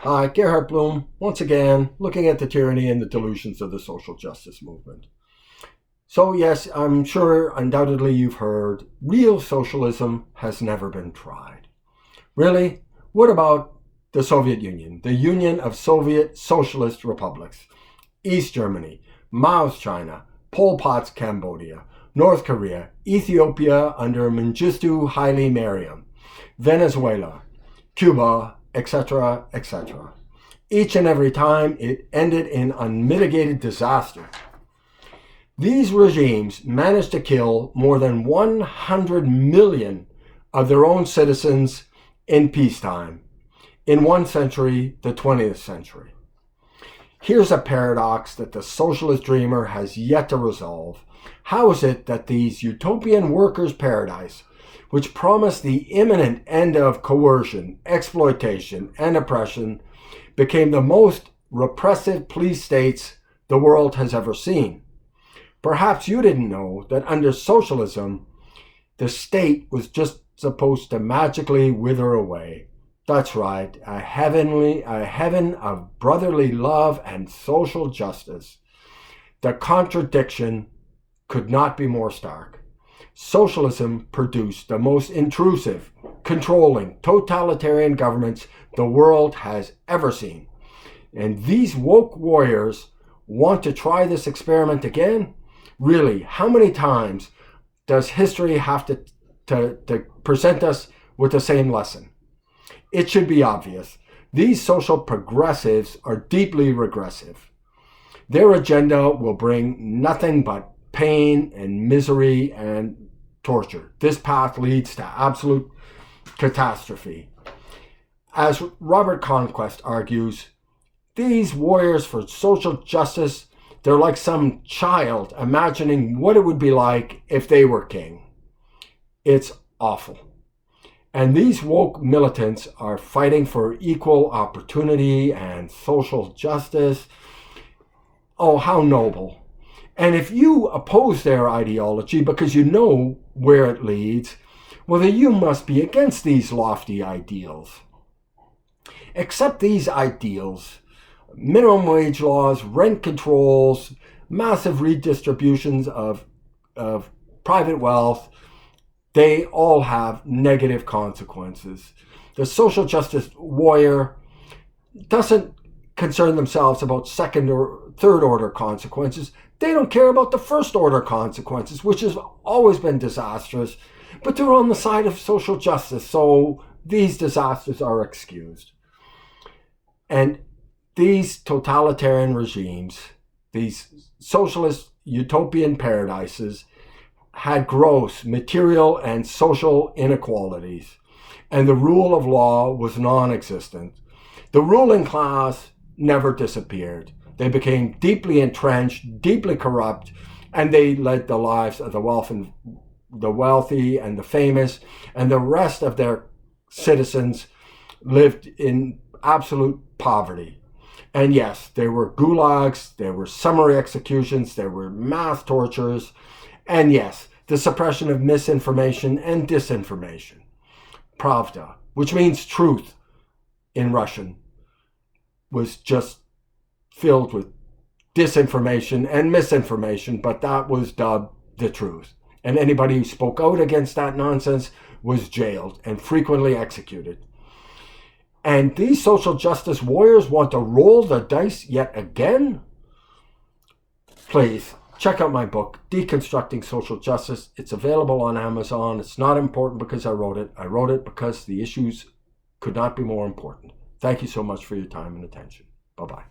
Hi, Gerhardt Bloom, once again, looking at the tyranny and the delusions of the social justice movement. So yes, I'm sure undoubtedly you've heard, real socialism has never been tried. Really? What about the Soviet Union, the Union of Soviet Socialist Republics, East Germany, Mao's China, Pol Pot's Cambodia, North Korea, Ethiopia under Mengistu Haile Mariam, Venezuela, Cuba, etc., etc. Each and every time it ended in unmitigated disaster. These regimes managed to kill more than 100 million of their own citizens in peacetime, in one century, the 20th century. Here's a paradox that the socialist dreamer has yet to resolve. How is it that these utopian workers' paradise, which promised the imminent end of coercion, exploitation, and oppression, became the most repressive police states the world has ever seen? Perhaps you didn't know that under socialism, the state was just supposed to magically wither away. That's right, a heaven of brotherly love and social justice. The contradiction could not be more stark. Socialism produced the most intrusive, controlling, totalitarian governments the world has ever seen. And these woke warriors want to try this experiment again? Really, how many times does history have to present us with the same lesson? It should be obvious. These social progressives are deeply regressive. Their agenda will bring nothing but pain and misery and torture. This path leads to absolute catastrophe. As Robert Conquest argues, these warriors for social justice, they're like some child imagining what it would be like if they were king. It's awful. And these woke militants are fighting for equal opportunity and social justice. Oh, how noble. And if you oppose their ideology because you know where it leads, well, then you must be against these lofty ideals. Accept these ideals: minimum wage laws, rent controls, massive redistributions of private wealth. They all have negative consequences. The social justice warrior doesn't concern themselves about second or third order consequences. They don't care about the first order consequences, which has always been disastrous, but they're on the side of social justice, so these disasters are excused. And these totalitarian regimes, these socialist utopian paradises, had gross material and social inequalities, and the rule of law was non-existent. The ruling class never disappeared. They became deeply entrenched, deeply corrupt, and they led the lives of the wealthy and the famous, and the rest of their citizens lived in absolute poverty. And yes, there were gulags, there were summary executions, there were mass tortures, and yes, the suppression of misinformation and disinformation. Pravda, which means truth in Russian, was just filled with disinformation and misinformation, but that was dubbed the truth. And anybody who spoke out against that nonsense was jailed and frequently executed. And these social justice warriors want to roll the dice yet again? Please, check out my book, Deconstructing Social Justice. It's available on Amazon. It's not important because I wrote it. I wrote it because the issues could not be more important. Thank you so much for your time and attention. Bye-bye.